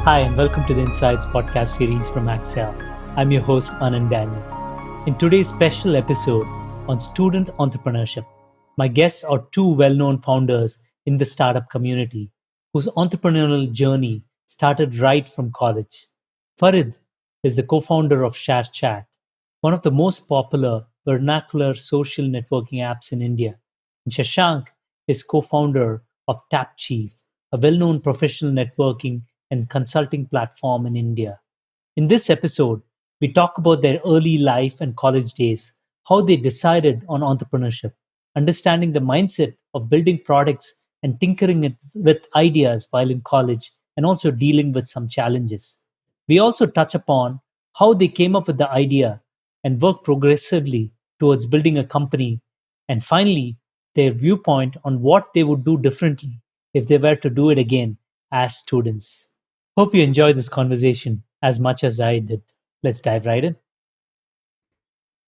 Hi, and welcome to the Insights podcast series from Axel. I'm your host, Anand Daniel. In today's special episode on student entrepreneurship, my guests are two well known founders in the startup community whose entrepreneurial journey started right from college. Farid is the co founder of Sharechat, one of the most popular vernacular social networking apps in India. And Shashank is co founder of Tapchief, a well known professional networking and consulting platform in India. In this episode, we talk about their early life and college days, how they decided on entrepreneurship, understanding the mindset of building products and tinkering it with ideas while in college, and also dealing with some challenges. We also touch upon how they came up with the idea and work progressively towards building a company, and finally, their viewpoint on what they would do differently if they were to do it again as students. Hope you enjoyed this conversation as much as I did. Let's dive right in.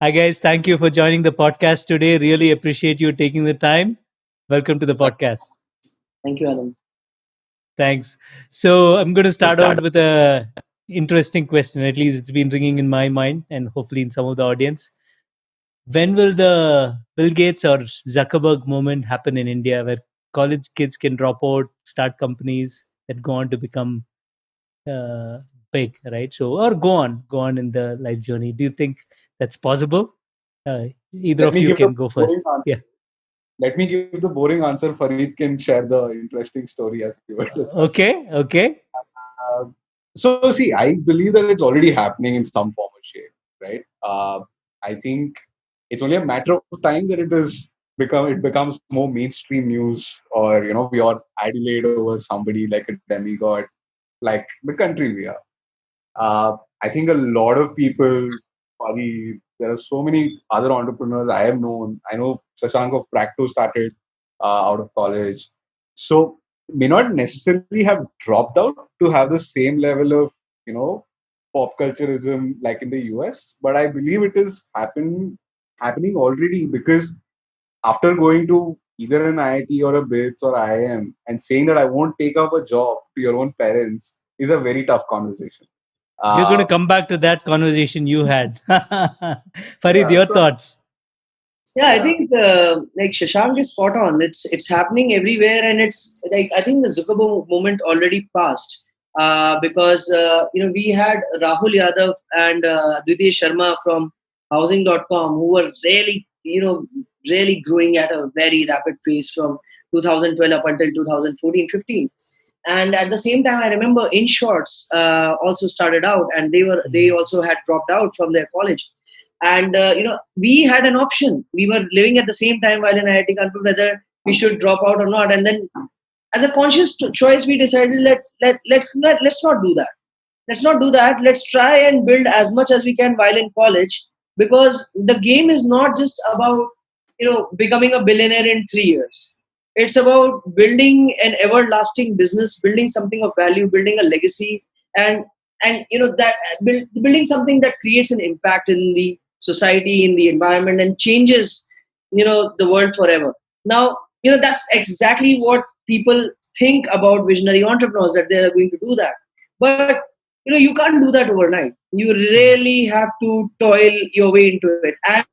Hi, guys. Thank you for joining the podcast today. Really appreciate you taking the time. Welcome to the podcast. Thank you, Alan. Thanks. So, I'm going to start out with a interesting question. At least it's been ringing in my mind and hopefully in some of the audience. When will the Bill Gates or Zuckerberg moment happen in India where college kids can drop out, start companies that go on to become uh, big, right? So, or go on in the life journey. Do you think that's possible? Either Let of me you give the can go first. boring answer. Yeah. Let me give the boring answer. Farid can share the interesting story as we were discussing. Okay. Okay. Uh, so, see, I believe that it's already happening in some form or shape, right? I think it's only a matter of time that it becomes more mainstream news, or we are adulate over somebody like a demigod, like the country we are. I think a lot of people, there are so many other entrepreneurs I have known. I know Shashank of Practo started out of college. So may not necessarily have dropped out to have the same level of, pop culturism like in the US, but I believe it is happening already, because after going to either an IIT or a BITS or IIM and saying that I won't take up a job to your own parents is a very tough conversation. We're going to Uh, come back to that conversation you had. Farid, yeah, your so thoughts? Yeah, I yeah, think like Shashank is spot on. It's happening everywhere, and it's like I think the Zuckerberg moment already passed because we had Rahul Yadav and Aditya Sharma from Housing.com who were really growing at a very rapid pace from 2012 up until 2014-15. And at the same time, I remember InShorts also started out, and they Mhm. also had dropped out from their college. And we had an option. We were living at the same time while in IIT Kanpur whether we should drop out or not. And then, as a conscious choice, we decided let's not do that. Let's not do that. Let's try and build as much as we can while in college, because the game is not just about becoming a billionaire in 3 years. It's about building an everlasting business, building something of value, building a legacy, and building something that creates an impact in the society, in the environment, and changes the world forever. Now, that's exactly what people think about visionary entrepreneurs, that they are going to do that. But you can't do that overnight. You really have to toil your way into it. And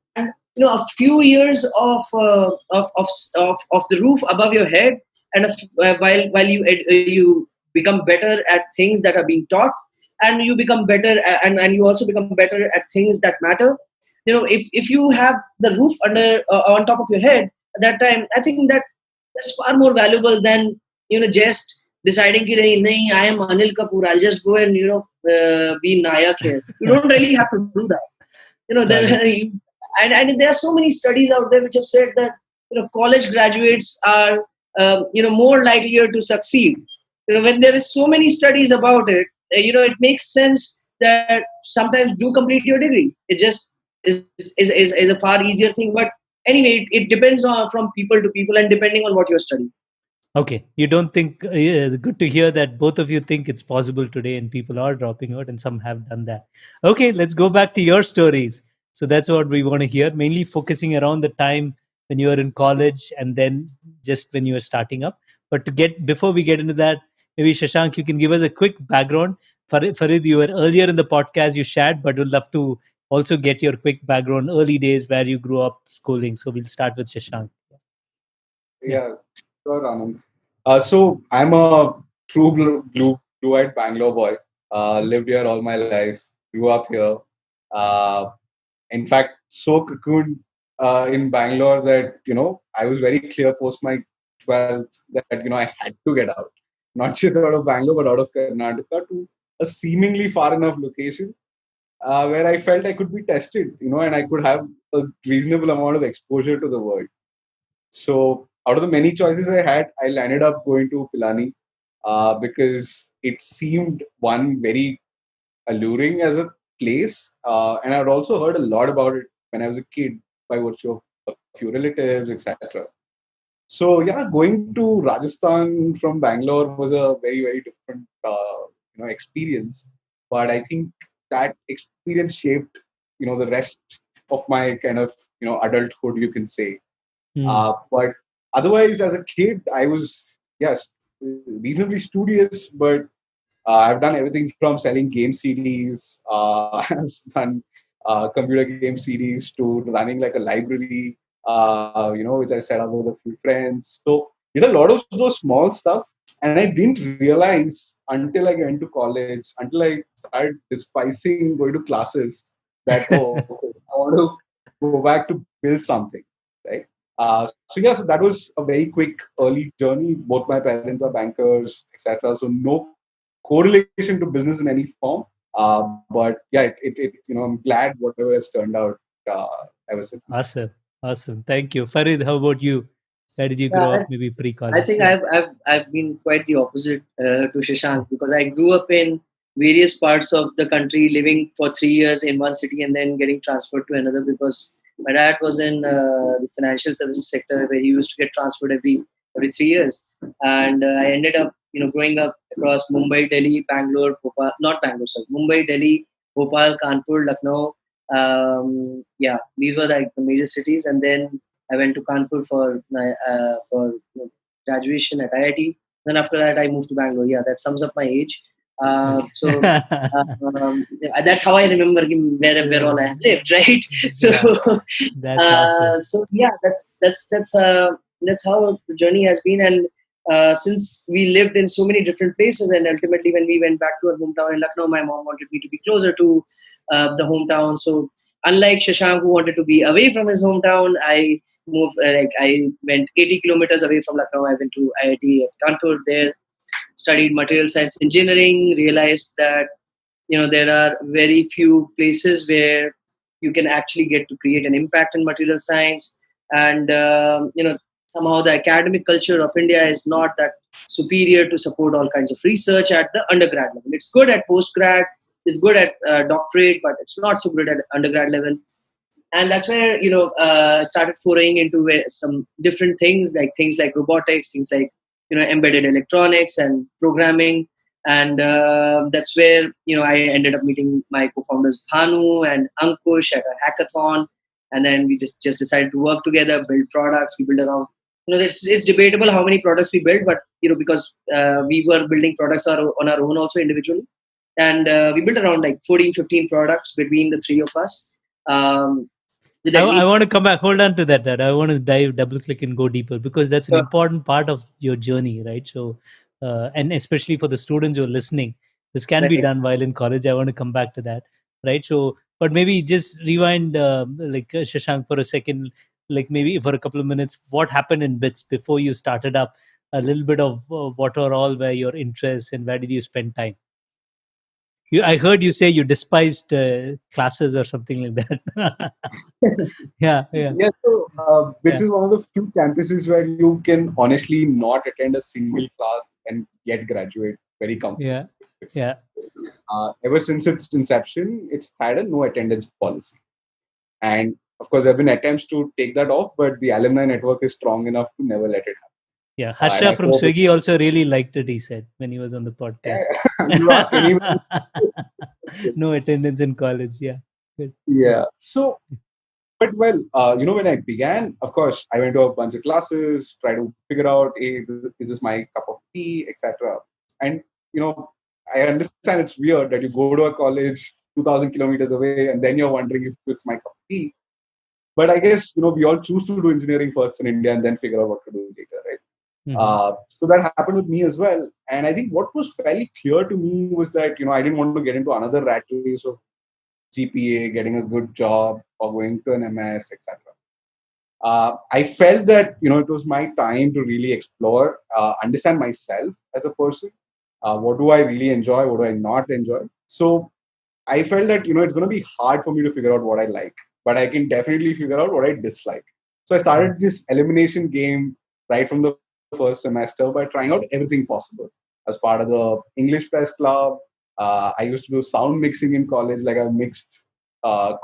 a few years of the roof above your head, and while you become better at things that are being taught, and you become better and you also become better at things that matter. If you have the roof under on top of your head at that time, I think that's far more valuable than just deciding कि नहीं, I am Anil Kapoor, I'll just go and be Nayak here. You don't really have to do that. There Got it. and there are so many studies out there which have said that college graduates are more likelier to succeed. When there is so many studies about it, it makes sense that sometimes do complete your degree. It just is a far easier thing. But anyway, it depends on from people to people and depending on what you're studying. Okay. You don't think, good to hear that both of you think it's possible today and people are dropping out and some have done that. Okay. Let's go back to your stories. So that's what we want to hear, mainly focusing around the time when you were in college and then just when you were starting up. But before we get into that, maybe Shashank, you can give us a quick background. Farid, you were earlier in the podcast, you shared, but we'd love to also get your quick background, early days, where you grew up schooling. So we'll start with Shashank. Yeah. Yeah, sure, Anand. So I'm a true blue-eyed Bangalore boy. Lived here all my life. Grew up here. Uh, in fact, so cocooned in Bangalore that I was very clear post my 12th that I had to get out, not just out of Bangalore but out of Karnataka to a seemingly far enough location where I felt I could be tested, and I could have a reasonable amount of exposure to the world. So out of the many choices I had, I landed up going to Pilani because it seemed one very alluring as a place, and I'd also heard a lot about it when I was a kid by virtue of a few relatives, etc. So yeah, going to Rajasthan from Bangalore was a very very different experience, but I think that experience shaped the rest of my kind of adulthood, you can say. Hmm. But otherwise, as a kid, I was, yes, reasonably studious, but I've done everything from selling game CDs. I've done computer game CDs to running like a library, which I set up with a few friends. So did a lot of those small stuff, and I didn't realize until I went to college, until I started despising going to classes, that okay, I want to go back to build something, right? So yeah, so that was a very quick early journey. Both my parents are bankers, etc. So no correlation to business in any form. But yeah, I'm glad whatever has turned out uh, ever since. Awesome. Awesome. Thank you. Farid, how about you? Where did you Yeah, grow up? Maybe pre I college? think Yeah. I've been quite the opposite to Shashank, because I grew up in various parts of the country, living for 3 years in one city and then getting transferred to another, because my dad was in the financial services sector, where he used to get transferred every 3 years, and I ended up growing up across Mumbai, Delhi, Bangalore, Bhopal, not Bangalore, sorry, Mumbai, Delhi, Bhopal, Kanpur, Lucknow. Yeah, these were like the major cities, and then I went to Kanpur for my graduation at IIT. Then after that, I moved to Bangalore. Yeah, that sums up my age. So Okay. that's how I remember where all I have lived, right? So Yeah. That's awesome. so yeah, that's how the journey has been. And since we lived in so many different places, and ultimately when we went back to our hometown in Lucknow, my mom wanted me to be closer to the hometown. So unlike Shashank, who wanted to be away from his hometown, I moved. I went 80 kilometers away from Lucknow. I went to IIT at Kanpur. There, studied material science engineering. Realized that there are very few places where you can actually get to create an impact in material science, and somehow the academic culture of India is not that superior to support all kinds of research at the undergrad level. It's good at postgrad, it's good at doctorate, but it's not so good at undergrad level. And that's where started foraying into some different things like robotics, things like embedded electronics and programming. And that's where I ended up meeting my co-founders Bhanu and Ankush at a hackathon, and then we just decided to work together, build products. We build around, it's debatable how many products we built, but because we were building products on our own also individually, and we built around like 14, 15 products between the three of us, with at I least want to come back. Hold on to that. I want to dive, double click, and go deeper because that's an important part of your journey, right? So, and especially for the students who are listening, this can be right. done while in college. I want to come back to that, right? So, but maybe just rewind, Shashank, for a second, like maybe for a couple of minutes. What happened in bits before you started up? A little bit of what are all were your interests and where did you spend time? I heard you say you despised classes or something like that. Yeah, yeah, Yeah, so this yeah, is one of the few campuses where you can honestly not attend a single class and yet graduate very comfortably. yeah, yeah, Ever since its inception, it's had a no attendance policy. And of course, there have been attempts to take that off, but the alumni network is strong enough to never let it happen. yeah. And Harsha I from hope Swiggy also really liked it. He said when he was on the podcast. you ask anyone. No attendance in college. Yeah, good. Yeah. So, but well, when I began, of course, I went to a bunch of classes, try to figure out, hey, is this my cup of tea, etc. And, I understand it's weird that you go to a college 2,000 kilometers away and then you're wondering if it's my cup of tea. But I guess, we all choose to do engineering first in India and then figure out what to do later, right? Hmm. So that happened with me as well. And I think what was fairly clear to me was that, I didn't want to get into another rat race of GPA, getting a good job, or going to an MS, etc. I felt that, it was my time to really explore, understand myself as a person. What do I really enjoy? What do I not enjoy? So I felt that, it's going to be hard for me to figure out what I like, but I can definitely figure out what I dislike. So I started this elimination game right from the first semester by trying out everything possible as part of the English Press Club. I used to do sound mixing in college, like I mixed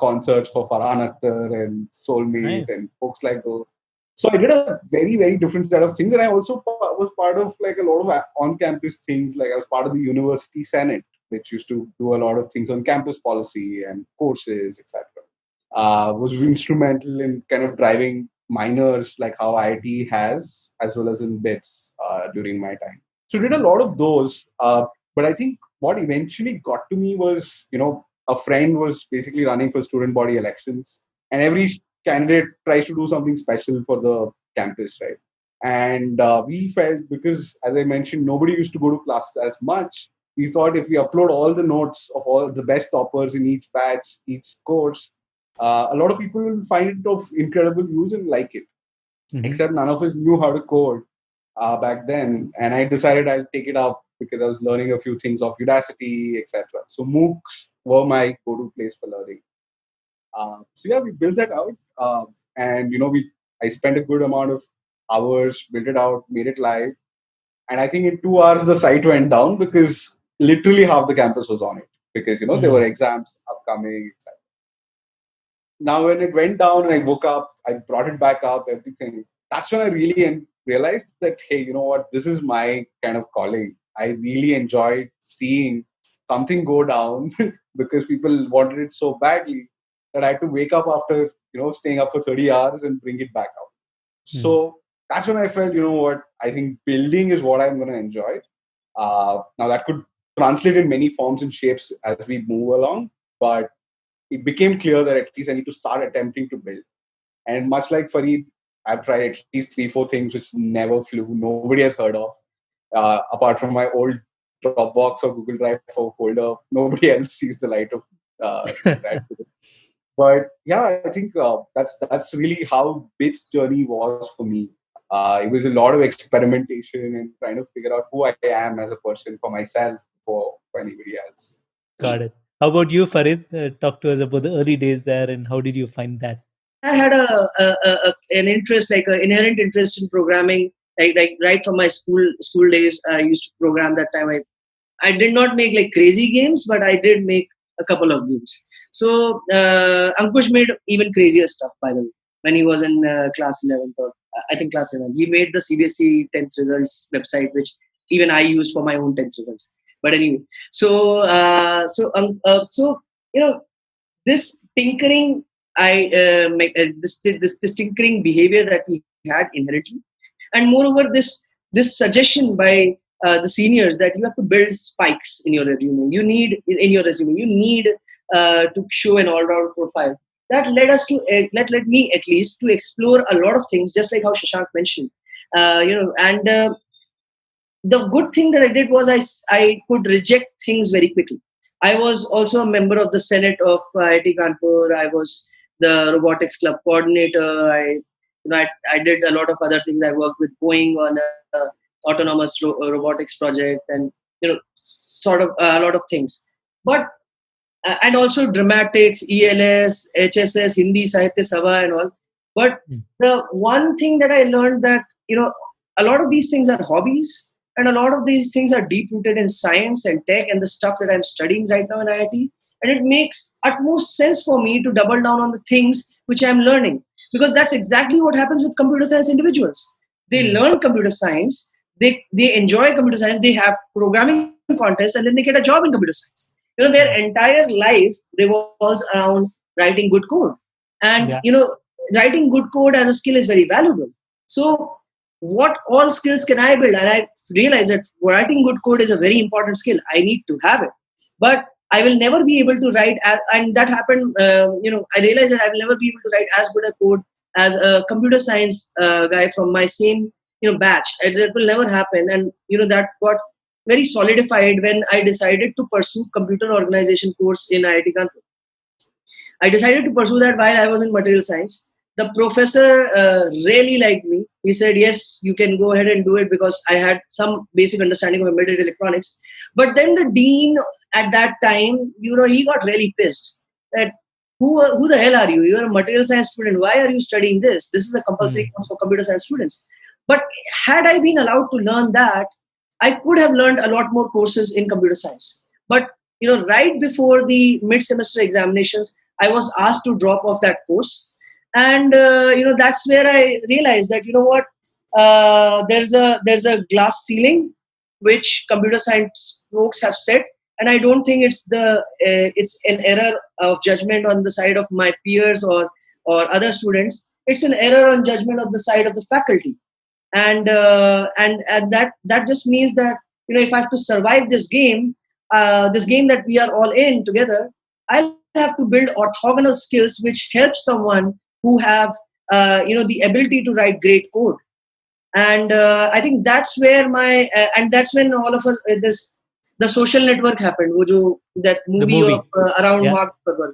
concerts for Farhan Akhtar and Soulmate Nice. and folks like those. So I did a very, very different set of things. And I also was part of like a lot of on-campus things. Like I was part of the University Senate, which used to do a lot of things on campus policy and courses, etc. Was instrumental in kind of driving minors like how IIT has, as well as in BITS during my time. So did a lot of those. But I think what eventually got to me was, a friend was basically running for student body elections, and every candidate tries to do something special for the campus, right? And we felt, because, as I mentioned, nobody used to go to classes as much. We thought if we upload all the notes of all the best toppers in each batch, each course, a lot of people will find it of incredible use and like it. Hmm. Except none of us knew how to code back then, and I decided I'll take it up because I was learning a few things of Udacity, etc. So MOOCs were my go-to place for learning. So yeah, we built that out, and we I spent a good amount of hours, built it out, made it live, and I think in 2 hours the site went down because literally half the campus was on it because there were Hmm. exams upcoming, etc. Now when it went down and I woke up, I brought it back up, everything. That's when I really realized that, hey, you know what, this is my kind of calling. I really enjoyed seeing something go down because people wanted it so badly that I had to wake up after staying up for 30 hours and bring it back out. So that's when I felt, what, I think building is what I'm going to enjoy. Now that could translate in many forms and shapes as we move along, but it became clear that at least I need to start attempting to build. And much like Farid, I've tried at least 3, 4 things which never flew, nobody has heard of. Apart from my old Dropbox or Google Drive folder, nobody else sees the light of that. But yeah, I think that's really how Bit's journey was for me. It was a lot of experimentation and trying to figure out who I am as a person for myself, for anybody else. Got it. How about you, Farid? Talk to us about the early days there and how did you find that? I had an interest, like an inherent interest in programming, like right from my school days. I used to program that time. I did not make like crazy games, but I did make a couple of games. So Ankush made even crazier stuff, by the way, when he was in class 11th or I think class 7. He made the CBSE 10th results website, which even I used for my own 10th results. But anyway, so this tinkering, this tinkering behavior that we had inherently, and moreover this suggestion by the seniors that you have to build spikes in your resume. You need to show an all-round profile. That led us to let me at least to explore a lot of things, just like how Shashank mentioned. And the good thing that I did was I could reject things very quickly. I was also a member of the Senate of IIT Kanpur. I was the robotics club coordinator. I did a lot of other things. I worked with Boeing on a autonomous robotics project, and sort of a lot of things. But and also dramatics, ELS, HSS, Hindi Sahitya Sabha, and all. But Mm. the one thing that I learned that a lot of these things are hobbies, and a lot of these things are deep rooted in science and tech and the stuff that I'm studying right now in IIT. And it makes utmost sense for me to double down on the things which I'm learning, because that's exactly what happens with computer science individuals. They Mm. learn computer science, they enjoy computer science, they have programming contests, and then they get a job in computer science. Their Mm. entire life revolves around writing good code. And Yeah. writing good code as a skill is very valuable. So what all skills can I build? And I realized that writing good code is a very important skill. I need to have it, but I will never be able to write. And that happened. I realized that I will never be able to write as good a code as a computer science guy from my same batch. That will never happen. And that got very solidified when I decided to pursue computer organization course in IIT Kanpur. I decided to pursue that while I was in material science. The professor really liked me. He said, yes, you can go ahead and do it, because I had some basic understanding of embedded electronics. But then the dean at that time, he got really pissed that who the hell are you? You're a material science student. Why are you studying this? This is a compulsory course for computer science students. But had I been allowed to learn that, I could have learned a lot more courses in computer science. But right before the mid-semester examinations, I was asked to drop off that course, and that's where I realized that what, there's a glass ceiling which computer science folks have set, and I don't think it's an error of judgment on the side of my peers or other students. It's an error on judgment of the side of the faculty, and that just means that if I have to survive this game that we are all in together, I'll have to build orthogonal skills which help someone who have the ability to write great code. And I think that's where and that's when all of us this the Social Network happened, that The movie movie. of around Yeah. Mark Zuckerberg.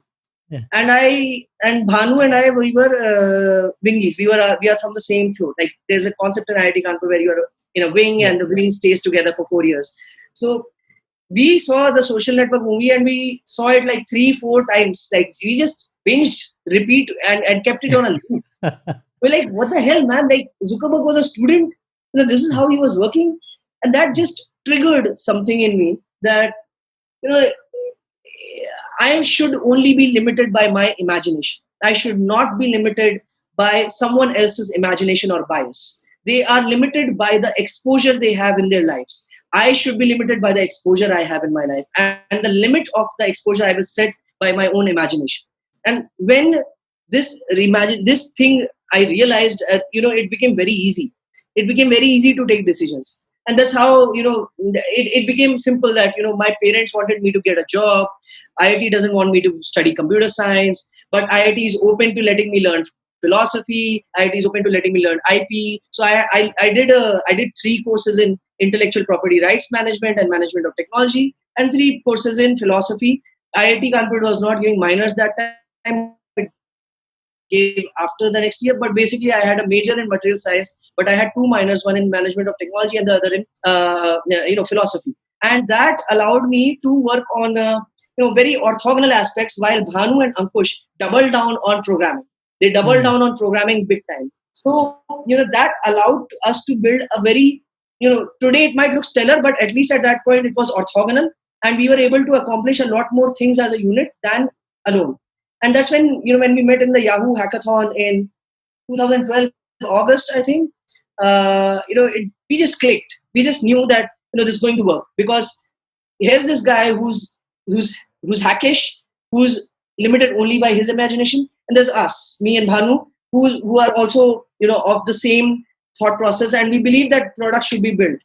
Yeah. And Bhanu and I, we were wingies. We are from the same floor. Like, there's a concept in IIT Kanpur where you are in a wing, Yeah. and the wing stays together for 4 years. So we saw the Social Network movie, and we saw it like 3-4 times. Like, we just binged, repeat, and kept it on a loop. We're like, what the hell, man? Like, Zuckerberg was a student. This is how he was working, and that just triggered something in me that you know I should only be limited by my imagination. I should not be limited by someone else's imagination or bias. They are limited by the exposure they have in their lives. I should be limited by the exposure I have in my life. And the limit of the exposure I will set by my own imagination. And when this thing I realized, it became very easy. It became very easy to take decisions. And that's how, it became simple that, my parents wanted me to get a job. IIT doesn't want me to study computer science, but IIT is open to letting me learn philosophy. IIT is open to letting me learn IP. So I did 3 courses in intellectual property rights management and management of technology, and 3 courses in philosophy. IIT Kanpur was not giving minors that time. Gave after the next year, but basically I had a major in material science, but I had 2 minors, one in management of technology and the other in philosophy, and that allowed me to work on very orthogonal aspects, while Bhanu and Ankush doubled down on programming. They doubled down on programming big time. So that allowed us to build a very today it might look stellar, but at least at that point it was orthogonal, and we were able to accomplish a lot more things as a unit than alone. And that's when when we met in the Yahoo hackathon in 2012 August, I think. We just clicked. We just knew that this is going to work, because here's this guy who's hackish, who's limited only by his imagination, and there's us, me and Bhanu, who are also of the same thought process, and we believe that product should be built.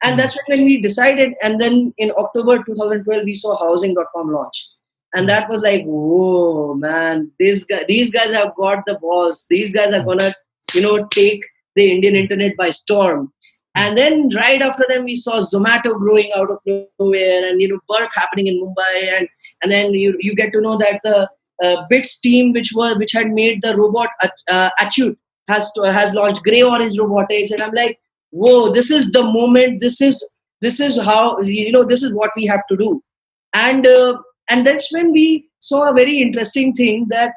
And that's when we decided. And then in October 2012, we saw housing.com launch. And that was like, whoa, man, these guys have got the balls. These guys are gonna, take the Indian internet by storm. And then right after them, we saw Zomato growing out of nowhere, and Burp happening in Mumbai, and then you get to know that the Bits team, which had made the robot Acute, has launched Grey Orange Robotics, and I'm like, whoa, this is the moment. This is how this is what we have to do. And that's when we saw a very interesting thing that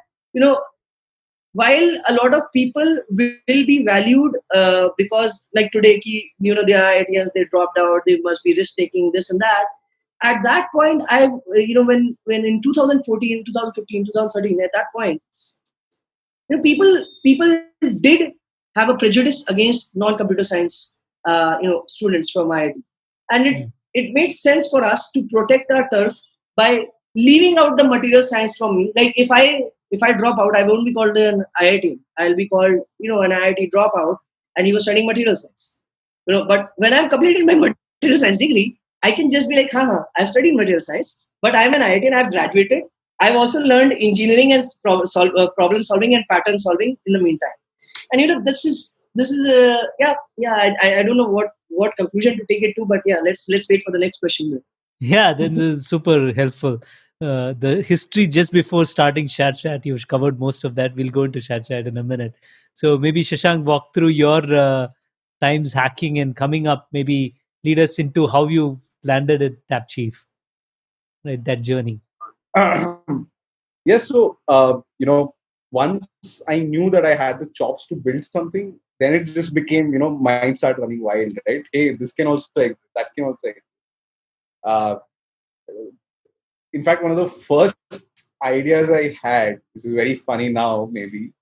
while a lot of people will be valued because like today they are ideas, they dropped out, they must be risk taking, this and that. At that point, I when in 2014, 2015, 2013, at that point, people did have a prejudice against non-computer science students from IIT, and it made sense for us to protect our turf by leaving out the material science from me. Like, if I drop out, I won't be called an IIT. I'll be called an IIT dropout. and he was studying material science. But when I'm completing my material science degree, I can just be like, haha, I've studied material science, but I'm an IIT and I've graduated. I've also learned engineering and problem solving and pattern solving in the meantime. And this is yeah. I don't know what conclusion to take it to, but yeah, let's wait for the next question. Yeah, then this is super helpful. The history just before starting Sharechat, you've covered most of that. We'll go into Sharechat in a minute. So maybe Shashank, walk through your times hacking and coming up. Maybe lead us into how you landed at Tapchief, right? That journey. Yes, so once I knew that I had the chops to build something, then it just became, mind start running wild, right? Hey, this can also exist, that can also exist. Uh, in fact, one of the first ideas I had, which is very funny now, maybe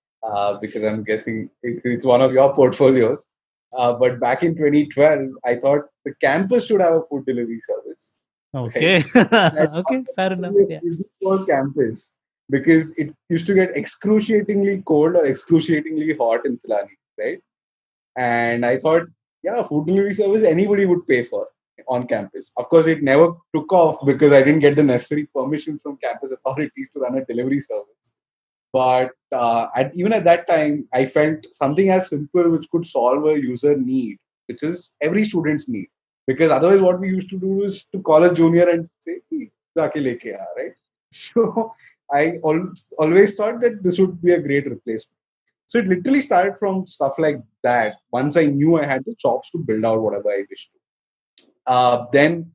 because I'm guessing it's one of your portfolios. But back in 2012, I thought the campus should have a food delivery service, right? Okay. And I thought Okay, fair that enough. would be a Yeah. physical campus because it used to get excruciatingly cold or excruciatingly hot in Pilani, right? And I thought, yeah, food delivery service anybody would pay for on campus. Of course, it never took off because I didn't get the necessary permission from campus authorities to run a delivery service. But even at that time, I felt something as simple which could solve a user need, which is every student's need. Because otherwise, what we used to do is to call a junior and say, "Hey, jaake leke aa," right? So always thought that this would be a great replacement. So it literally started from stuff like that. Once I knew I had the chops to build out whatever I wished to. Then,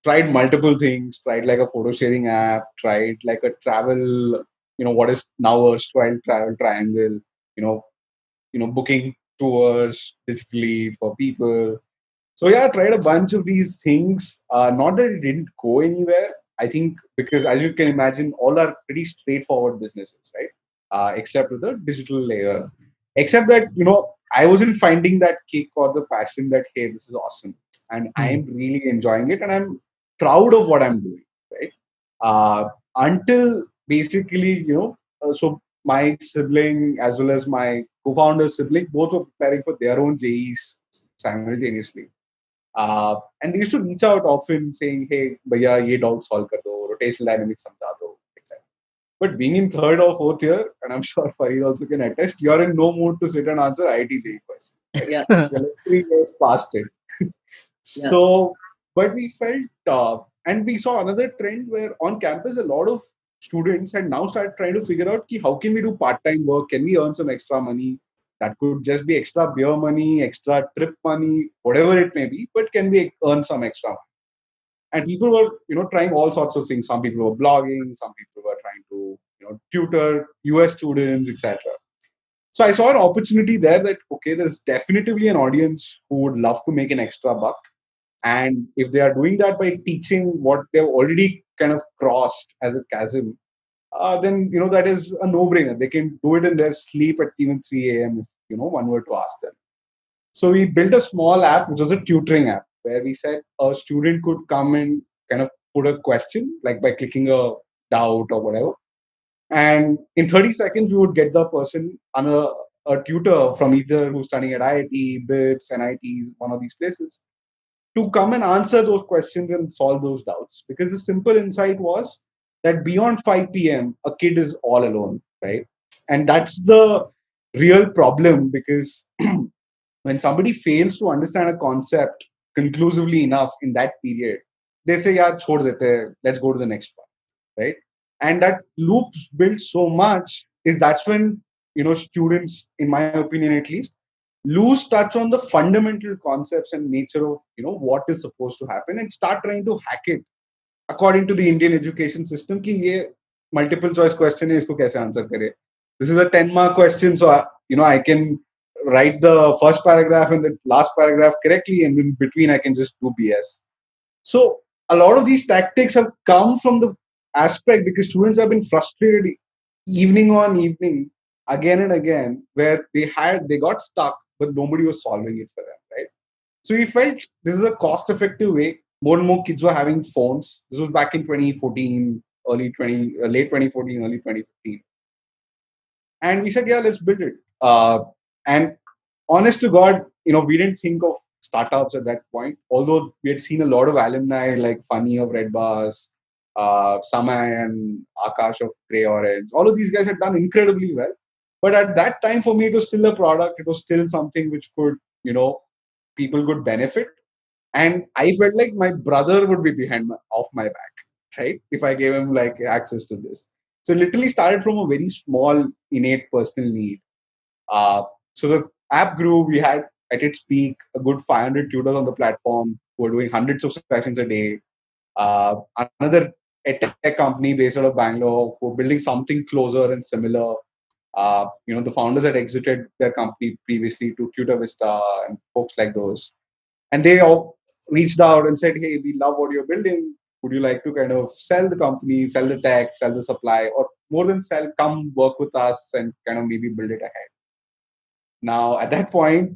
tried multiple things. Tried like a photo sharing app. Tried like a travel. What is now a travel triangle. You know, booking tours digitally for people. So yeah, I tried a bunch of these things. Not that it didn't go anywhere. I think because as you can imagine, all are pretty straightforward businesses, right? Except with the digital layer. Except that I wasn't finding that kick or the passion that hey, this is awesome, and I Hmm. am really enjoying it, and I'm proud of what I'm doing, right? Until basically, so my sibling as well as my co-founder's sibling both were preparing for their own JEs simultaneously. And they used to reach out often saying, hey, bhaiya, ye doubt solve kar do, rotational dynamics samjha do, etc. But being in third or fourth year, and I'm sure Farid also can attest, you're in no mood to sit and answer IIT JEE questions, right? Yeah, You're like 3 years past it. yeah, So, but we felt, and we saw another trend where on campus, a lot of students had now started trying to figure out ki, how can we do part-time work? Can we earn some extra money? That could just be extra beer money, extra trip money, whatever it may be, but can we earn some extra money? And people were, trying all sorts of things. Some people were blogging, some people were trying to, tutor US students, etc. So I saw an opportunity there that, okay, there's definitively an audience who would love to make an extra buck, and if they are doing that by teaching what they've already kind of crossed as a chasm, then that is a no-brainer. They can do it in their sleep at even 3 a.m. if one were to ask them. So we built a small app, which was a tutoring app, where we said a student could come and kind of put a question, like by clicking a doubt or whatever, and in 30 seconds we would get the person on a tutor from either who's studying at IIT, BITS, NITs, one of these places, to come and answer those questions and solve those doubts. Because the simple insight was that beyond 5 p.m., a kid is all alone, right? And that's the real problem because when somebody fails to understand a concept conclusively enough in that period, they say, yeah, chhod dete, hai, let's go to the next one, right? And that loops built so much is that's when, students, in my opinion at least, lose touch on the fundamental concepts and nature of what is supposed to happen and start trying to hack it according to the Indian education system कि ये multiple choice question है इसको कैसे answer करे. This is a 10-mark question, so I can write the first paragraph and the last paragraph correctly, and in between I can just do BS. So a lot of these tactics have come from the aspect because students have been frustrated evening on evening again and again where they got stuck but nobody was solving it for them, right? So we felt this is a cost effective way. More and more kids were having phones. This was back in 2014, late 2014, early 2015. And we said, yeah, let's build it. And honest to God, we didn't think of startups at that point. Although we had seen a lot of alumni like Funny of Red Bars, Samay and Akash of Grey Orange. All of these guys had done incredibly well. But at that time, for me, it was still a product. It was still something which could, people could benefit. And I felt like my brother would be off my back, right? If I gave him like access to this. So it literally started from a very small innate personal need. uh, so the app grew. We had at its peak a good 500 tutors on the platform who were doing hundreds of sessions a day. Another tech company based out of Bangalore who were building something closer and similar. The founders had exited their company previously to Tutor Vista and folks like those. And they all reached out and said, "Hey, we love what you're building. Would you like to kind of sell the company, sell the tech, sell the supply, or more than sell, come work with us and kind of maybe build it ahead?" Now, at that point,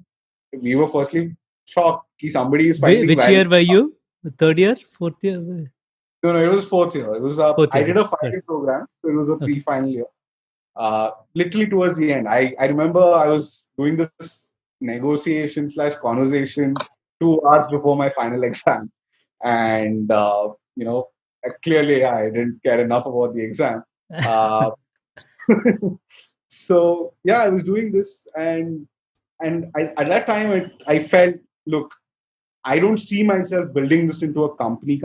we were firstly shocked that somebody is finding Which value. year were you? Third year, fourth year, No, no, it was fourth year. It was fourth I year. did a Good. 5 year program, so it was a Okay. pre-final year. Literally towards the end, I remember I was doing this negotiation slash conversation 2 hours before my final exam, and clearly I didn't care enough about the exam. Uh, so yeah, I was doing this, and at that time I felt, look, I don't see myself building this into a company,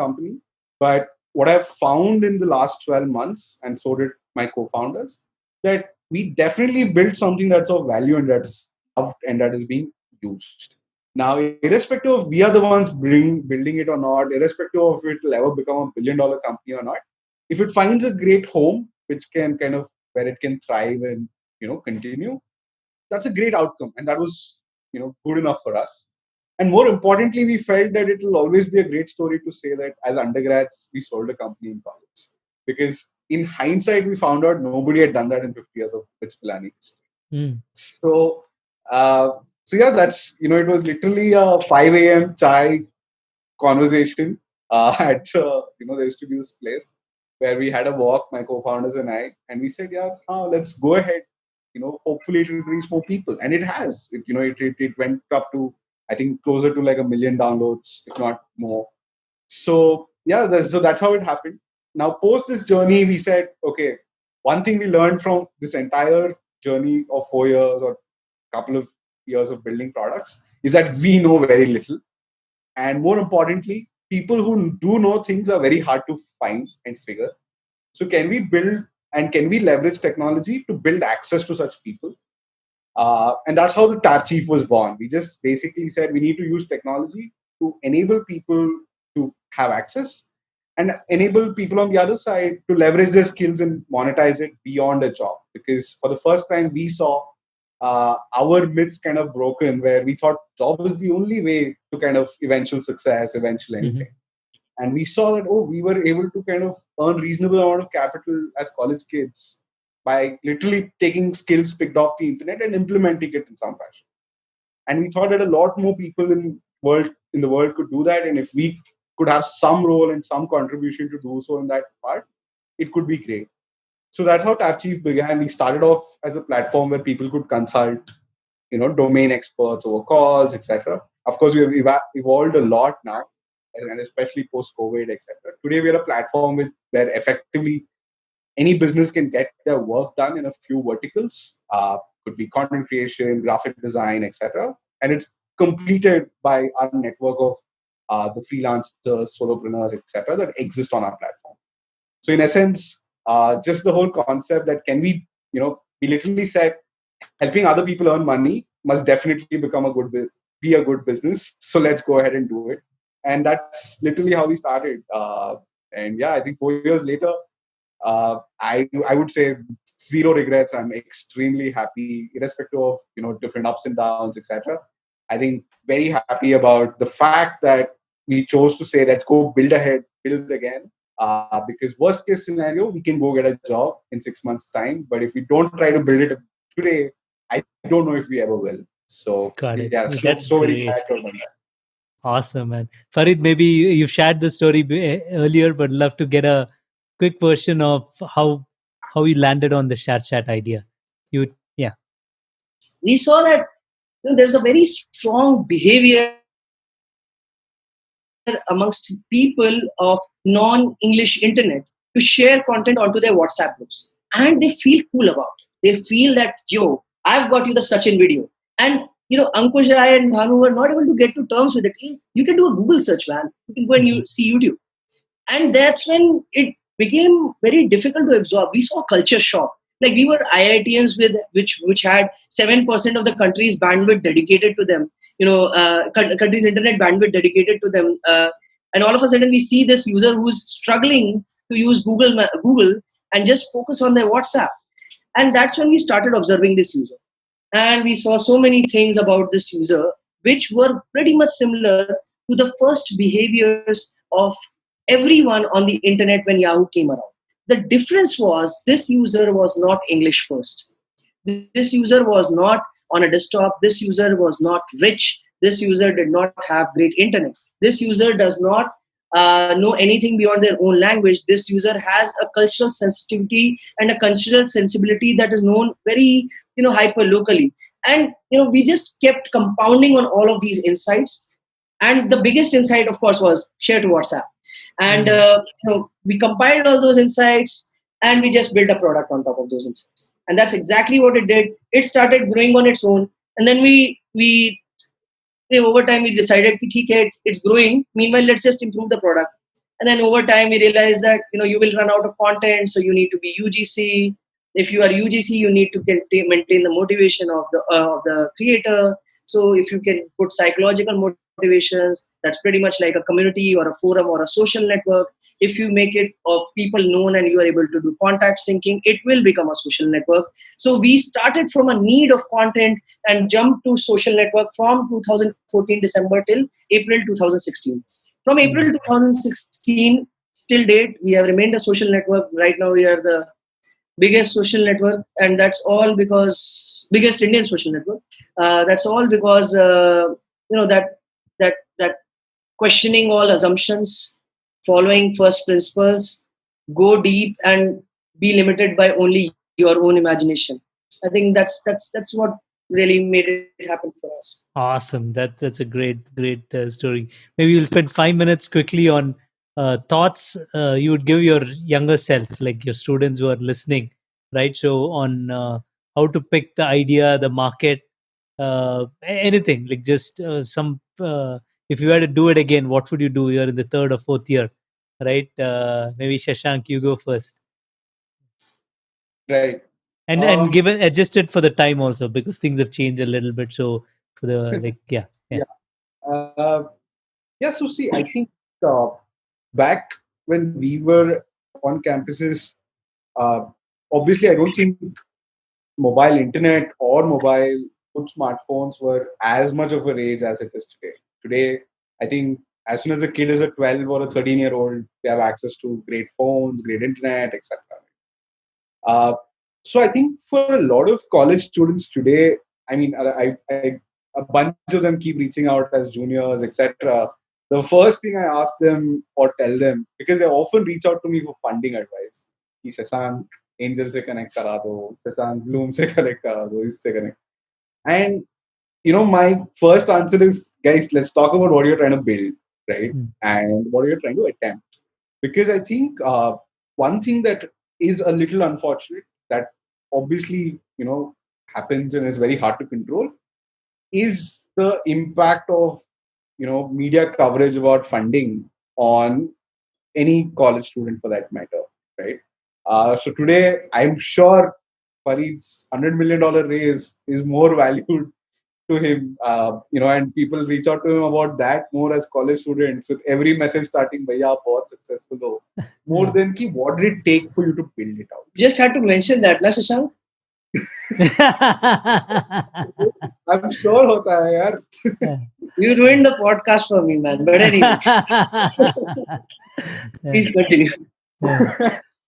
but what I've found in the last 12 months, and so did my co-founders, that we definitely built something that's of value and that's loved and that is being used. Now, irrespective of we are the ones building it or not, irrespective of if it will ever become a $1 billion company or not, if it finds a great home, which can kind of where it can thrive and continue, that's a great outcome, and that was good enough for us. And more importantly, we felt that it will always be a great story to say that as undergrads we sold a company in college, because in hindsight we found out nobody had done that in 50 years of its planning. Mm. So uh, so yeah, that's it was literally a 5 a.m. chai conversation at there used to be this place where we had a walk, my co-founders and I, and we said, yeah, let's go ahead. Hopefully it will reach more people, and it has. It went up to, I think, closer to like 1 million downloads, if not more. So yeah, so that's how it happened. Now, post this journey, we said, okay, one thing we learned from this entire journey of 4 years or couple of years of building products is that we know very little, and more importantly, people who do know things are very hard to find and figure. So can we build and can we leverage technology to build access to such people? And that's how the Tapchief was born. We just basically said we need to use technology to enable people to have access and enable people on the other side to leverage their skills and monetize it beyond a job. Because for the first time, we saw our myths kind of broken, where we thought job was the only way to kind of eventual success, eventual Mhm. anything. And we saw that, oh, we were able to kind of earn reasonable amount of capital as college kids by literally taking skills picked off the internet and implementing it in some fashion. And we thought that a lot more people in the world could do that, and if we could have some role and some contribution to do so in that part, it could be great. So that's how Tapchief began. We started off as a platform where people could consult, domain experts over calls, etc. Of course, we have evolved a lot now, and especially post COVID, etc. Today, we are a platform where effectively any business can get their work done in a few verticals. Could be content creation, graphic design, etc. And it's completed by our network of the freelancers, solopreneurs, etc. that exist on our platform. So in essence, just the whole concept that can we literally said helping other people earn money must definitely become be a good business. So let's go ahead and do it. And that's literally how we started. And yeah, I think 4 years later, I would say zero regrets. I'm extremely happy, irrespective of different ups and downs, etc. I think very happy about the fact that we chose to say let's go build ahead, build again. Because worst case scenario, we can go get a job in 6 months' time. But if we don't try to build it today, I don't know if we ever will. So Got it. yeah, That's so very glad great. to have done that. Awesome, man. Farid, maybe you've shared the story earlier, but love to get a quick version of how you landed on the Sharechat idea. You, yeah. We saw that there's a very strong behavior amongst people of non-English internet to share content onto their WhatsApp groups. And they feel cool about it. They feel that, yo, I've got you the Sachin video. And Ankush, I and Bhanu were not able to get to terms with it. You can do a Google search, man. You can go and see YouTube. And that's when it became very difficult to absorb. We saw culture shock. Like, we were IITians with which had 7% of the country's bandwidth dedicated to them. Country's internet bandwidth dedicated to them. And all of a sudden, we see this user who's struggling to use Google and just focus on their WhatsApp. And that's when we started observing this user. And we saw so many things about this user which were pretty much similar to the first behaviors of everyone on the internet when Yahoo came around. The difference was this user was not English first. This user was not on a desktop. This user was not rich. This user did not have great internet. This user does not know anything beyond their own language. This user has a cultural sensitivity and a cultural sensibility that is known very, hyper locally. And we just kept compounding on all of these insights. And the biggest insight, of course, was share to WhatsApp. And we compiled all those insights, and we just built a product on top of those insights. And that's exactly what it did. It started growing on its own, and then we over time we decided, okay, it's growing. Meanwhile, let's just improve the product. And then over time we realized that you will run out of content, so you need to be UGC. If you are UGC, you need to maintain the motivation of the creator. So if you can put psychological motivations, that's pretty much like a community or a forum or a social network. If you make it of people known and you are able to do contact syncing, it will become a social network. So we started from a need of content and jumped to social network from 2014 December till April 2016. From April 2016 till date, we have remained a social network. Right now, we are the biggest social network, and that's all because biggest Indian social network. That's all because that questioning all assumptions, following first principles, go deep, and be limited by only your own imagination. I think that's what really made it happen for us. Awesome. That's a great story. Maybe you'll spend 5 minutes quickly on thoughts you would give your younger self, like your students who are listening, right? So on how to pick the idea, the market, anything, like just some. If you had to do it again, what would you do? You're in the third or fourth year, right? Maybe Shashank, you go first, Right. and given adjusted for the time also because things have changed a little bit. So for the like, yeah. Yeah. Uh, yeah. So see, I think uh, back when we were on campuses, uh, obviously, I don't think mobile internet or mobile good smartphones were as much of a rage as it is today. Today, I think as soon as a kid is a 12 or a 13-year-old, they have access to great phones, great internet, etc. Uh, so I think for a lot of college students today, I mean, a bunch of them keep reaching out as juniors, etc. The first thing I ask them or tell them, because they often reach out to me for funding advice, कि Shashank angel से connect करा दो, Shashank Bloom से connect करा दो, इससे connect. And my first answer is, guys, let's talk about what you're trying to build, right? And what you're trying to attempt. Because I think one thing that is a little unfortunate that obviously, happens and is very hard to control is the impact of, media coverage about funding on any college student for that matter, right? So today, I'm sure Farid's $100 million raise is more valued to him, and people reach out to him about that more as college students with every message starting, "Bhaiya, बहुत successful ho," more than ki what did it take for you to build it out. Just had to mention that, na Shashank? I'm sure hota hai yaar. You ruined the podcast for me, man. But anyway, please continue.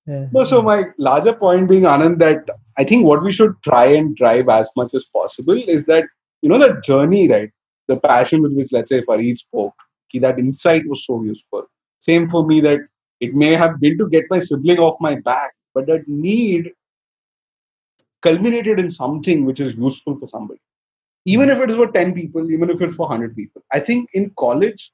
No, so my larger point being, Anand, that I think what we should try and drive as much as possible is that, the journey, right? The passion with which, let's say, Farid spoke, that insight was so useful. Same for me, that it may have been to get my sibling off my back, but that need culminated in something which is useful for somebody. even if it is for 10 people, even if it's for 100 people. I think in college,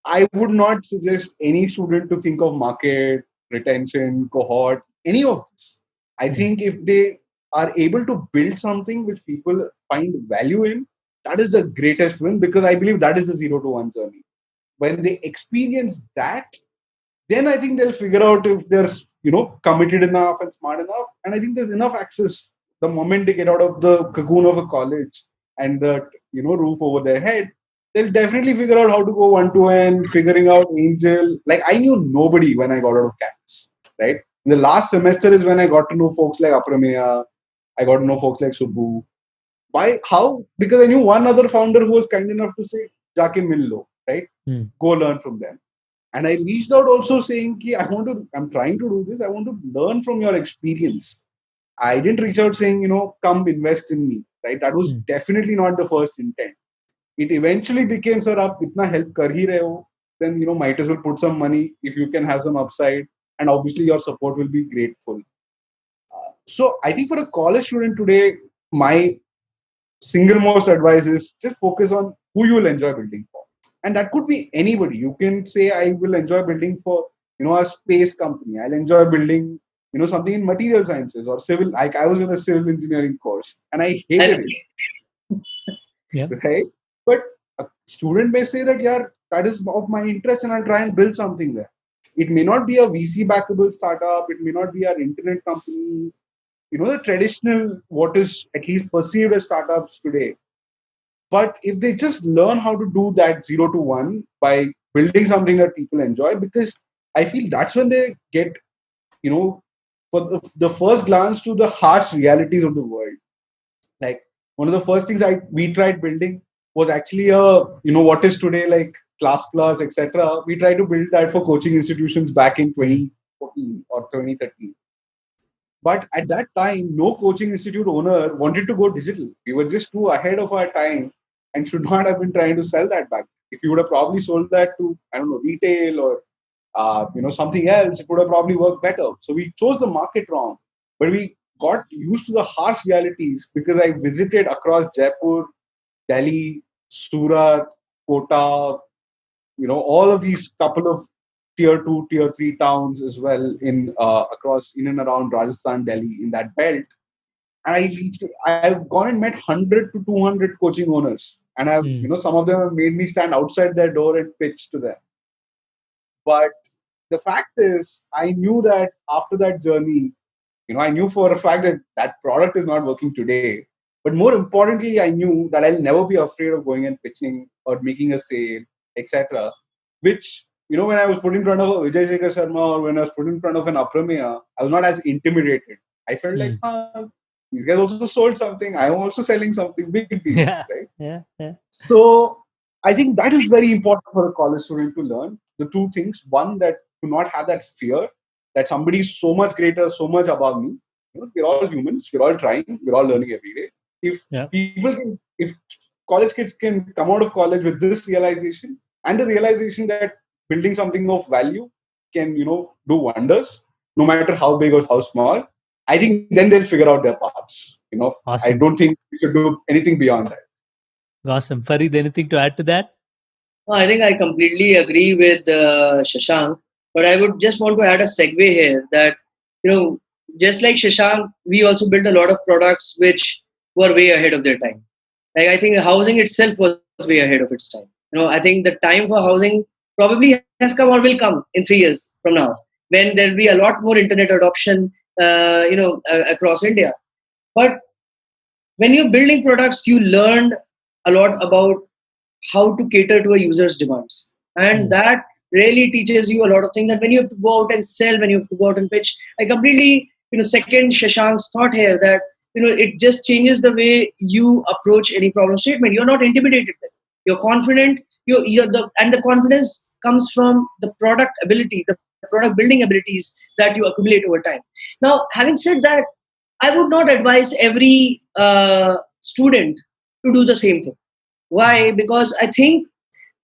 I would not suggest any student to think of market, retention, cohort, any of this. I think if they are able to build something which people find value in, that is the greatest win, because I believe that is the 0 to 1 journey. When they experience that, then I think they'll figure out if they're committed enough and smart enough. And I think there's enough access the moment they get out of the cocoon of a college and the roof over their head. They'll definitely figure out how to go one to one, figuring out angel. Like I knew nobody when I got out of campus, right? In the last semester is when I got to know folks like Aprameya. I got to know folks like Subbu. Why? How? Because I knew one other founder who was kind enough to say, "Jaake mil lo," right? Go learn from them. And I reached out also saying, Ki, I'm trying to do this. I want to learn from your experience. I didn't reach out saying, come invest in me, right? That was definitely not the first intent. It eventually became, sir, aap itna help kar hi rahe ho, then, might as well put some money if you can have some upside. And obviously your support will be grateful. So I think for a college student today, my single most advice is just focus on who you will enjoy building for. And that could be anybody. You can say, I will enjoy building for, a space company. I'll enjoy building, something in material sciences or civil. Like I was in a civil engineering course and I hated it. Yeah. Right? But a student may say that, yeah, that is of my interest and I'll try and build something there. It may not be a VC backable startup. It may not be an internet company. The traditional, what is at least perceived as startups today. But if they just learn how to do that 0 to 1 by building something that people enjoy, because I feel that's when they get, for the first glance to the harsh realities of the world. Like one of the first things we tried building was actually what is today like Class Plus, etc. We tried to build that for coaching institutions back in 2014 or 2013. But at that time, no coaching institute owner wanted to go digital. We were just too ahead of our time and should not have been trying to sell that back. If you would have probably sold that to, I don't know, retail or something else, it would have probably worked better. So we chose the market wrong. But we got used to the harsh realities because I visited across Jaipur, Delhi, Surat, Kota, all of these couple of tier 2, tier 3 towns as well in across in and around Rajasthan, Delhi, in that belt. And I've gone and met 100 to 200 coaching owners, and some of them have made me stand outside their door and pitch to them. But the fact is, I knew that after that journey, I knew for a fact that that product is not working today. But more importantly, I knew that I'll never be afraid of going and pitching or making a sale, etc. Which, when I was put in front of a Vijay Shekhar Sharma or when I was put in front of an Aprameya, I was not as intimidated. I felt like, these guys also sold something. I'm also selling something. Big deal, Yeah. right? Yeah. So I think that is very important for a college student to learn. The two things: one, that to not have that fear that somebody is so much greater, so much above me. We're all humans. We're all trying. We're all learning every day. If college kids can come out of college with this realization and the realization that building something of value can, do wonders, no matter how big or how small, I think then they'll figure out their paths. I Awesome. don't think we should do anything beyond that. Awesome. Farid, anything to add to that? I think I completely agree with Shashank, but I would just want to add a segue here that, just like Shashank, we also built a lot of products which were way ahead of their time. Like I think housing itself was way ahead of its time. I think the time for housing probably has come or will come in 3 years from now, when there'll be a lot more internet adoption, across India. But when you're building products, you learn a lot about how to cater to a user's demands. And that really teaches you a lot of things. And when you have to go out and sell, when you have to go out and pitch, I completely, second Shashank's thought here that, it just changes the way you approach any problem statement. You're not intimidated then. You're confident. And the confidence comes from the product ability, the product building abilities that you accumulate over time. Now, having said that, I would not advise every student to do the same thing. Why? Because I think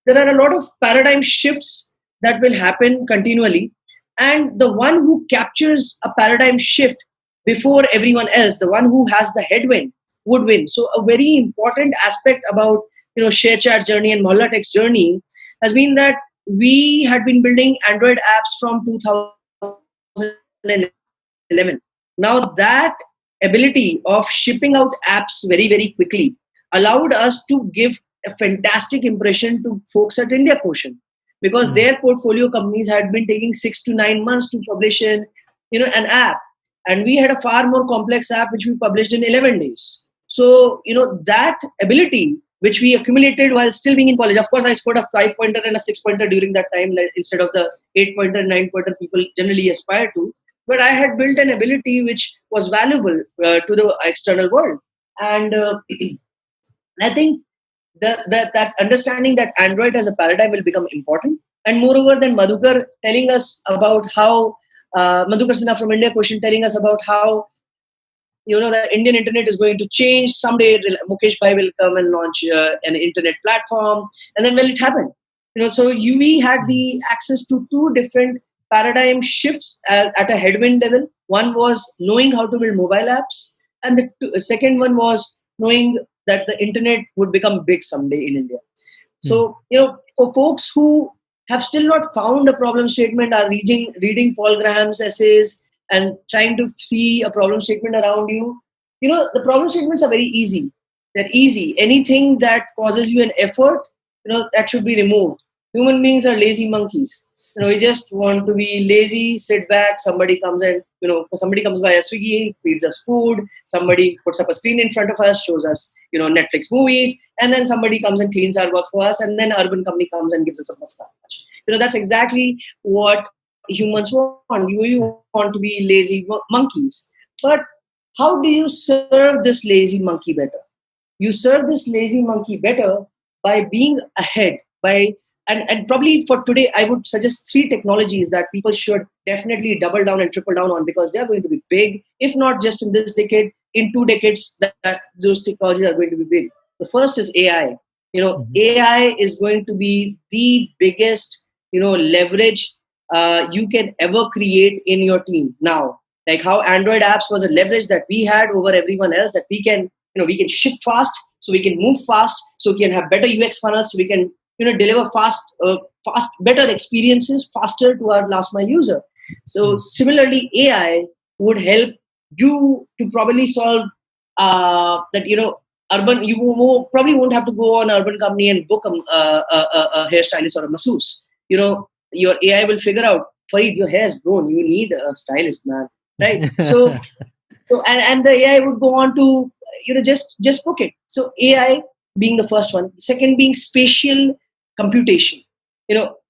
there are a lot of paradigm shifts that will happen continually. And the one who captures a paradigm shift before everyone else, the one who has the headwind, would win. So a very important aspect about Sharechat's journey and Mohalla Tech's journey has been that we had been building Android apps from 2011. Now that ability of shipping out apps very, very quickly allowed us to give a fantastic impression to folks at India Quotient, because their portfolio companies had been taking 6 to 9 months to publish an app, and we had a far more complex app which we published in 11 days. So that ability which we accumulated while still being in college. Of course, I scored a 5-pointer and a 6-pointer during that time, instead of the 8-pointer, 9-pointer people generally aspire to. But I had built an ability which was valuable to the external world, and I think that understanding that Android as a paradigm will become important. And moreover, then Madhukar telling us about how Madhukar Sinha from India Quotient telling us about how the Indian internet is going to change someday. Mukesh Bhai will come and launch an internet platform, and then it happened. So we had the access to two different paradigm shifts at a headwind level. One was knowing how to build mobile apps, and the second one was knowing that the internet would become big someday in India. So for folks who have still not found a problem statement, are reading Paul Graham's essays and trying to see a problem statement around you, the problem statements are very easy. They're easy. Anything that causes you an effort, that should be removed. Human beings are lazy monkeys. We just want to be lazy, sit back. Somebody comes by a Swiggy, feeds us food. Somebody puts up a screen in front of us, shows us, Netflix movies, and then somebody comes and cleans our work for us, and then urban company comes and gives us a massage. That's exactly what humans want. You want to be lazy monkeys. But how do you serve this lazy monkey better? You serve this lazy monkey better by being ahead, and probably for today, I would suggest 3 technologies that people should definitely double down and triple down on, because they are going to be big, if not just in this decade, in 2 decades, that those technologies are going to be big. The first is AI. AI is going to be the biggest, leverage you can ever create in your team now. Like how Android apps was a leverage that we had over everyone else, that we can ship fast, so we can move fast, so we can have better UX funnels, so we can deliver better experiences faster to our last mile user. So similarly, AI would help you to probably solve that. Urban, you probably won't have to go on Urban Company and book a hairstylist or a masseuse. Your AI will figure out, Farid, your hair is grown. You need a stylist, man. Right? So and the AI would go on to just book it. So AI being the first one. Second being spatial computation.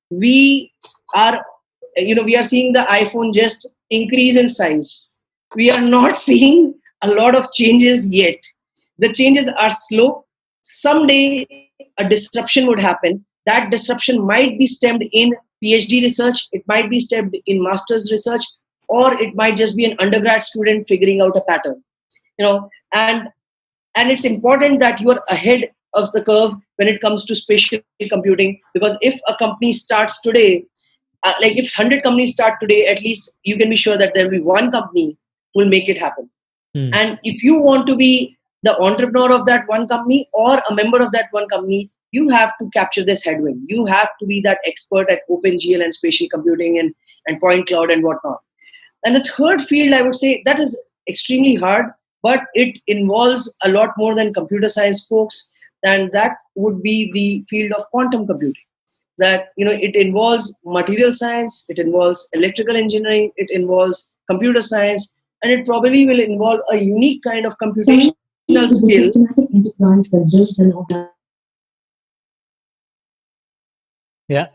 We are seeing the iPhone just increase in size. We are not seeing a lot of changes yet. The changes are slow. Someday a disruption would happen. That disruption might be stemmed in PhD research, it might be stemmed in master's research, or it might just be an undergrad student figuring out a pattern. And it's important that you are ahead of the curve when it comes to spatial computing, because if a company starts today, if 100 companies start today, at least you can be sure that there will be one company who will make it happen. And if you want to be the entrepreneur of that one company or a member of that one company, you have to capture this headwind. You have to be that expert at OpenGL and spatial computing and point cloud and whatnot. And the third field, I would say, that is extremely hard, but it involves a lot more than computer science folks, and that would be the field of quantum computing. That it involves material science, it involves electrical engineering, it involves computer science, and it probably will involve a unique kind of computational skill. Systematic enterprise that builds an organization. Yeah.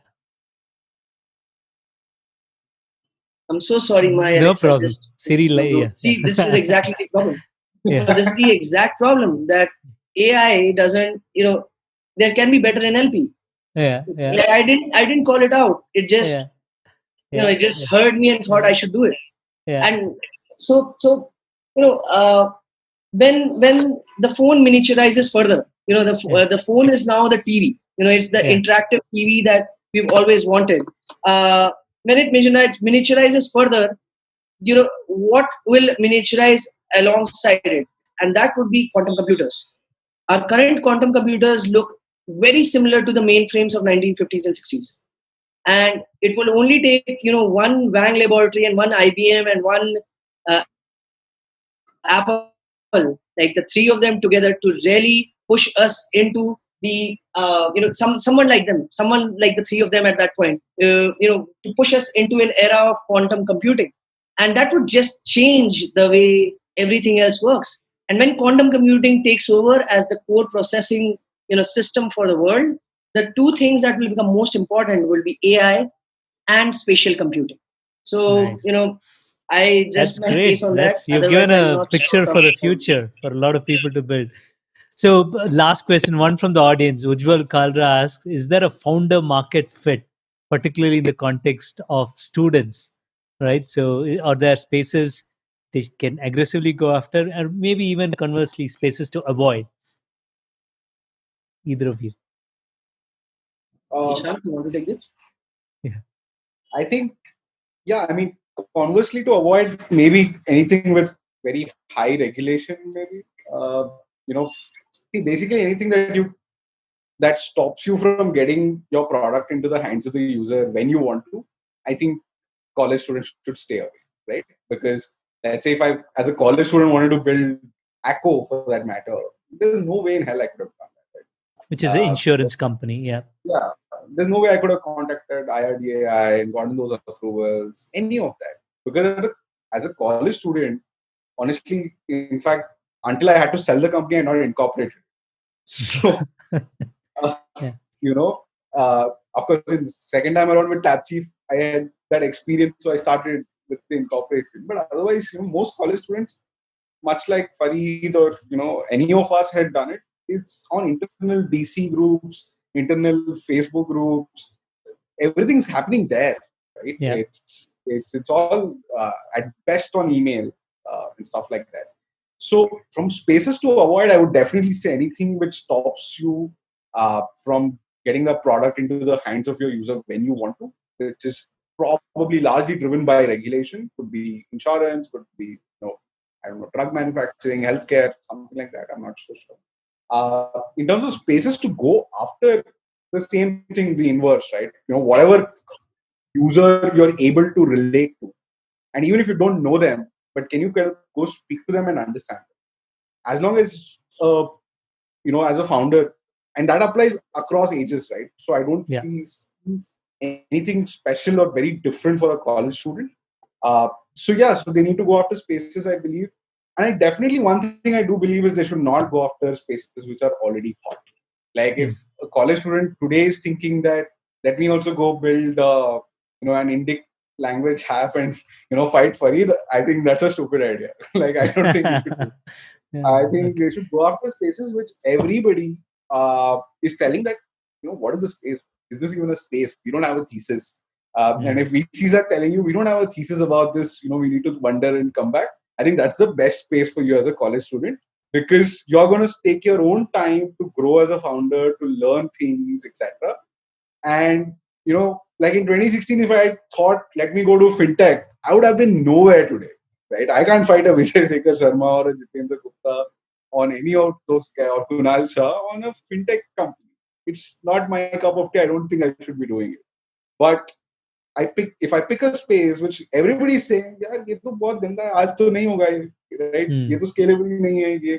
I'm so sorry, my no Alexa problem. just Siri, see, this is exactly the problem. This is the exact problem, that AI doesn't. There can be better NLP. Yeah. I didn't call it out. It just it just heard me and thought I should do it. And so when the phone miniaturizes further, the phone is now the TV. It's the interactive TV that we've always wanted. When it miniaturizes further, what will miniaturize alongside it? and that would be quantum computers. Our current quantum computers look very similar to the mainframes of 1950s and 60s, and it will only take one Wang laboratory and one IBM and one Apple, like the three of them together, to really push us into the someone like the three of them at that point, to push us into an era of quantum computing, and that would just change the way everything else works. And when quantum computing takes over as the core processing system for the world, the two things that will become most important will be AI and spatial computing. So, Nice. I That's just my case great. on that. That's you've Otherwise, given I'll a not picture stop. for the future for a lot of people to build. So, last question, one from the audience. Ujjwal Kalra asks, is there a founder market fit, particularly in the context of students? Right. So, are there spaces they can aggressively go after, or maybe even conversely, spaces to avoid? Either of you. Uh, Shashank, you want to take this? Yeah. I think, yeah, I mean, conversely, to avoid maybe anything with very high regulation, maybe, uh, you know, see, basically anything that stops you from getting your product into the hands of the user when you want to, I think college students should stay away, right? Because let's say if I, as a college student, wanted to build Acco for that matter, there's no way in hell I could have done that, Which is right? an insurance company. Yeah. Yeah, there's no way I could have contacted IRDAI and gotten those approvals, any of that. Because as a college student, honestly, in fact, until I had to sell the company, I not incorporated. So, uh, Yeah. you know, of course, in the second time around with Tapchief, I had that experience, so I started with the incorporation. But otherwise, most college students, much like Farid or any of us had done it, it's on internal DC groups, internal Facebook groups. Everything's happening there, right? Yeah. It's all at best on email and stuff like that. So from spaces to avoid, I would definitely say anything which stops you from getting the product into the hands of your user when you want to, which is probably largely driven by regulation. Could be insurance, could be I don't know, drug manufacturing, healthcare, something like that. I'm not so sure. In terms of spaces to go after, the same thing, the inverse, right? Whatever user you're able to relate to, and even if you don't know them, but can you kind of go speak to them and understand them? As long as as a founder, and that applies across ages, right? So I don't Yeah. see anything special or very different for a college student. So yeah, so they need to go after spaces, I believe. And I definitely, one thing I do believe is they should not go after spaces which are already hot. Like Mm. if a college student today is thinking that let me also go build an Indic language app and fight Farid, I think that's a stupid idea. Like I don't think you should do. Yeah. I think Okay. they should go after spaces which everybody is telling that, what is the space? Is this even a space? We don't have a thesis. And Mm. if VCs are telling you we don't have a thesis about this, we need to wonder and come back. I think that's the best space for you as a college student, because you're going to take your own time to grow as a founder, to learn things, etc. And like in 2016, if I thought let me go to fintech, I would have been nowhere today, right? I can't fight a Vijay Sekhar Sharma or a Jitendra Gupta on any of those guys or Kunal Shah on a fintech company. It's not my cup of tea. I don't think I should be doing it. But if I pick a space which everybody is saying, यार ये तो बहुत गंदा है, आज तो नहीं होगा ये, right? ये Mm. तो scalable ही नहीं है, ये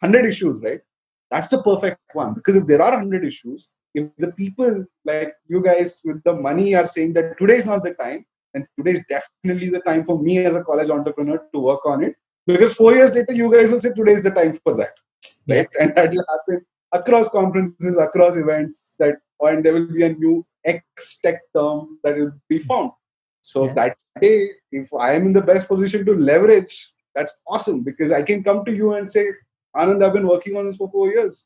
100 issues, right? That's the perfect one, because if there are 100 issues, if the people like you guys with the money are saying that today is not the time, and today is definitely the time for me as a college entrepreneur to work on it, because 4 years later you guys will say today is the time for that, Yeah. right? And that will happen across conferences, across events, that and there will be a new X tech term that will be found. So Yeah. that day, if I am in the best position to leverage, that's awesome, because I can come to you and say, Anand, I've been working on this for 4 years.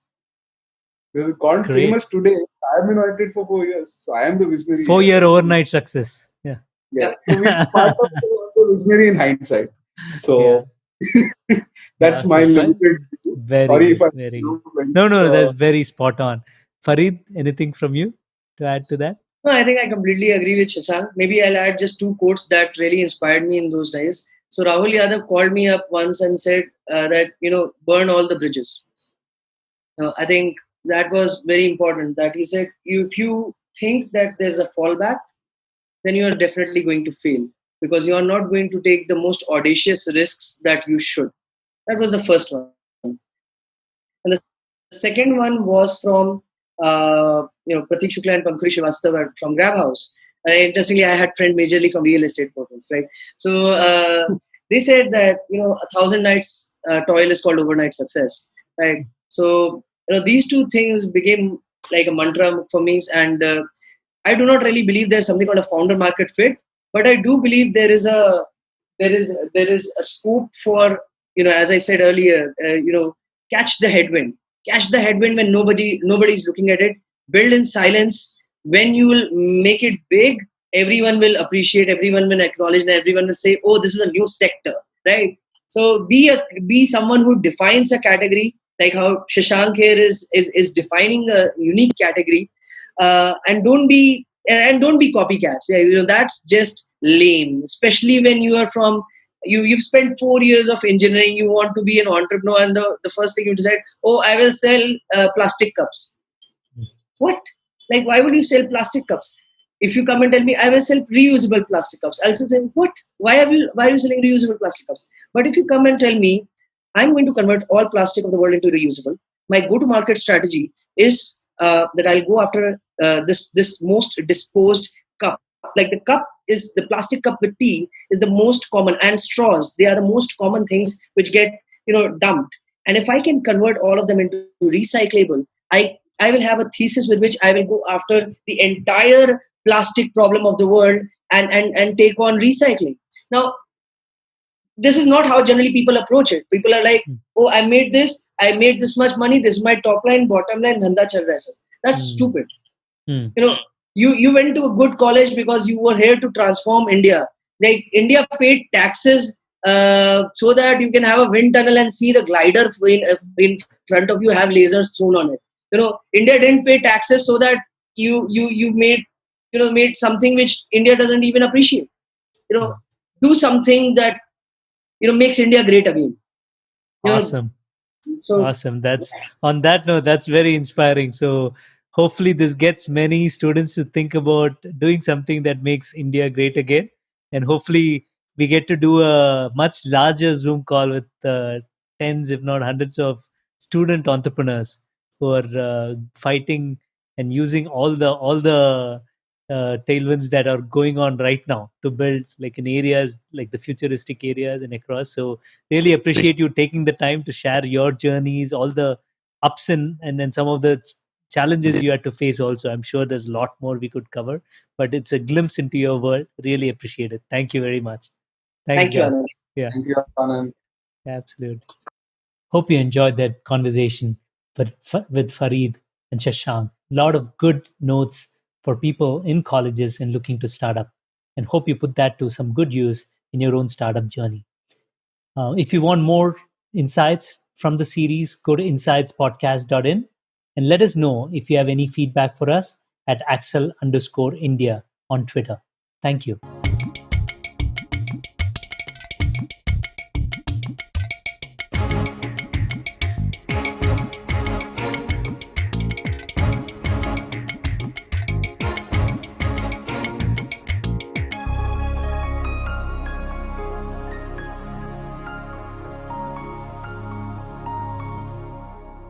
This has gone Great. famous today. I have been working it for 4 years. So I am the visionary. 4-year overnight success. Yeah. Yeah. So we part of the visionary in hindsight. Yeah. So that's my Awesome. limited view. Very Sorry if good. I Very good. went, No, that's very spot on. Farid, anything from you to add to that? No, I think I completely agree with Shashank. Maybe I'll add just two quotes that really inspired me in those days. So Rahul Yadav called me up once and said that, burn all the bridges. I think that was very important. That he said, if you think that there's a fallback, then you are definitely going to fail, because you are not going to take the most audacious risks that you should. That was the first one. And the second one was from Pratik Shukla and Pankuri Srivastava from Grab House. Interestingly, I had friends majorly from real estate portals, right? So they said that, 1,000 nights toil is called overnight success, right? So these two things became like a mantra for me, and I do not really believe there's something called a founder market fit, but I do believe there is a scope for, as I said earlier, catch the headwind, when nobody's looking at it, build in silence. When you will make it big, everyone will appreciate, everyone will acknowledge, and everyone will say, oh, this is a new sector, right? So be someone who defines a category, like how Shashank here is defining a unique category, and don't be copycats. Yeah, that's just lame, especially when you are from you've spent 4 years of engineering, you want to be an entrepreneur, and the first thing you decide, oh, I will sell plastic cups. What? Like, why would you sell plastic cups? If you come and tell me I will sell reusable plastic cups, I'll say, what? Why are you selling reusable plastic cups? But if you come and tell me I'm going to convert all plastic of the world into reusable, my go-to-market strategy is that I'll go after this most disposed cup. Like, the cup is the plastic cup with tea is the most common, and straws. They are the most common things which get dumped. And if I can convert all of them into recyclable, I will have a thesis with which I will go after the entire plastic problem of the world, and take on recycling. Now, this is not how generally people approach it. People are like, oh, I made this much money, this is my top line, bottom line, dhanda chal raha hai, sir. That's stupid. Mm. You went to a good college because you were here to transform India. Like, India paid taxes so that you can have a wind tunnel and see the glider in front of you have lasers thrown on it. India didn't pay taxes so that you made something which India doesn't even appreciate. Do something that makes India great again. You know, Awesome. so Awesome. That's on that note, that's very inspiring. So hopefully this gets many students to think about doing something that makes India great again. And hopefully we get to do a much larger Zoom call with tens, if not hundreds of student entrepreneurs who are fighting and using all the tailwinds that are going on right now to build like in areas like the futuristic areas and across. So really appreciate you taking the time to share your journeys, all the ups and then some of the challenges you had to face also. I'm sure there's a lot more we could cover, but it's a glimpse into your world. Really appreciate it. Thank you very much. Thanks, thank you, guys. Anand. Yeah, Thank you, Anand. absolutely. Hope you enjoyed that conversation with Farid and Shashank. A lot of good notes for people in colleges and looking to start up. And hope you put that to some good use in your own startup journey. If you want more insights from the series, go to insightspodcast.in and let us know if you have any feedback for us at Axel_India on Twitter. Thank you.